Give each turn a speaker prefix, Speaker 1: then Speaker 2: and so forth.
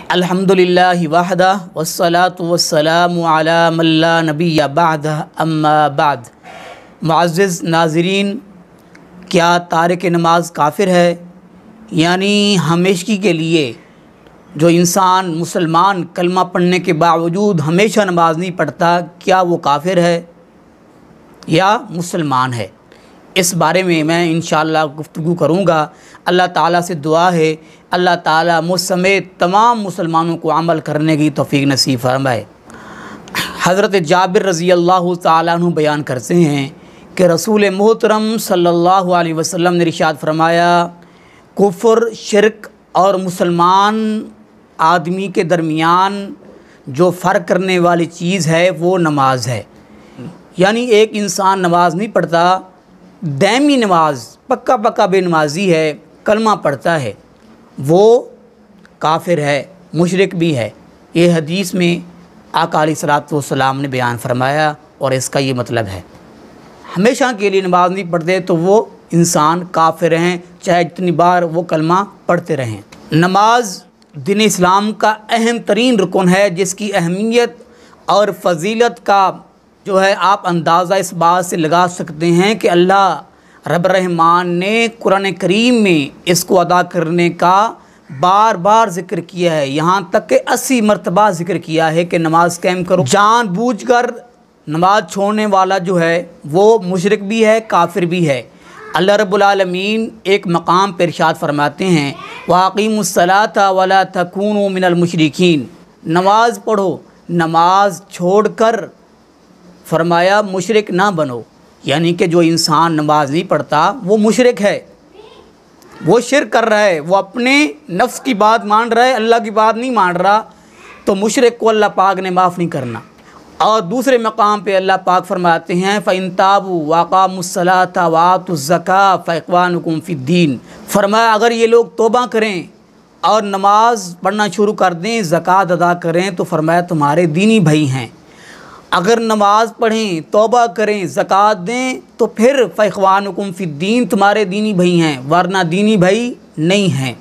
Speaker 1: अल्हम्दुलिल्लाहि वहदा वस्सलातु वस्सलामु अला मन ला नबिय्य बअदह अम्मा बाद। मुअज़्ज़िज़ नाज़रीन, क्या तारिक नमाज काफ़िर है? यानी हमेशगी के लिए जो इंसान मुसलमान कलमा पढ़ने के बावजूद हमेशा नमाज नहीं पढ़ता, क्या वो काफ़िर है या मुसलमान है? इस बारे में मैं इंशाअल्लाह गुफ्तगू करूँगा। अल्लाह ताला से दुआ है अल्लाह ताला मुझ समेत तमाम मुसलमानों को अमल करने की तौफ़ीक नसीब फरमाए। हज़रत जाबिर रज़ी अल्लाह ताला अन्हु बयान करते हैं कि रसूल मोहतरम सल्लल्लाहु अलैहि वसल्लम ने इरशाद फरमाया, कुफ़्र, शिरक और मुसलमान आदमी के दरमियान जो फ़र्क करने वाली चीज़ है वो नमाज है। यानी एक इंसान नमाज नहीं पढ़ता, दायमी नमाज पक्का बेनमाजी है, कलमा पढ़ता है, वो काफिर है, मुशरिक भी है। ये हदीस में आका अलैहिस्सलातु वस्सलाम ने बयान फरमाया और इसका ये मतलब है हमेशा के लिए नमाज नहीं पढ़ते तो वो इंसान काफिर हैं, चाहे जितनी बार वो कलमा पढ़ते रहें। नमाज दीन इस्लाम का अहम तरीन रुकन है, जिसकी अहमियत और फ़जीलत का जो है आप अंदाज़ा इस बात से लगा सकते हैं कि अल्लाह रब रहमान ने कुरान करीम में इसको अदा करने का बार बार ज़िक्र किया है। यहाँ तक कि 80 मरतबा ज़िक्र किया है कि नमाज कायम करो। जानबूझकर नमाज छोड़ने वाला जो है वो मुशरिक भी है, काफिर भी है। अल्लाह रब्बुल आलमीन एक मकाम पर इरशाद फरमाते हैं, वाक़ीमुस्सलाता वला तकूनू मिनल मुशरिकीन, नमाज पढ़ो, नमाज छोड़कर फरमाया मुशरिक ना बनो। यानी कि जो इंसान नमाज नहीं पढ़ता वो मुशरिक है, वो शिरक कर रहा है, वो अपने नफ्स की बात मान रहा है, अल्लाह की बात नहीं मान रहा, तो मुशरिक को अल्लाह पाक ने माफ़ नहीं करना। और दूसरे मकाम पे अल्लाह पाक फरमाते हैं, फ़इन ताबू वक़ामुस्सलाता वआतुज़्ज़कात फ़इख़्वानुकुम फ़िद्दीन, फरमाया अगर ये लोग तौबा करें और नमाज पढ़ना शुरू कर दें, ज़कात अदा करें, तो फरमाया तुम्हारे दीनी भाई हैं। अगर नमाज पढ़ें, तौबा करें, ज़कात दें, तो फिर फ़इख़्वानुकुम फ़िद्दीन, तुम्हारे दीनी भाई हैं, वरना दीनी भाई नहीं हैं।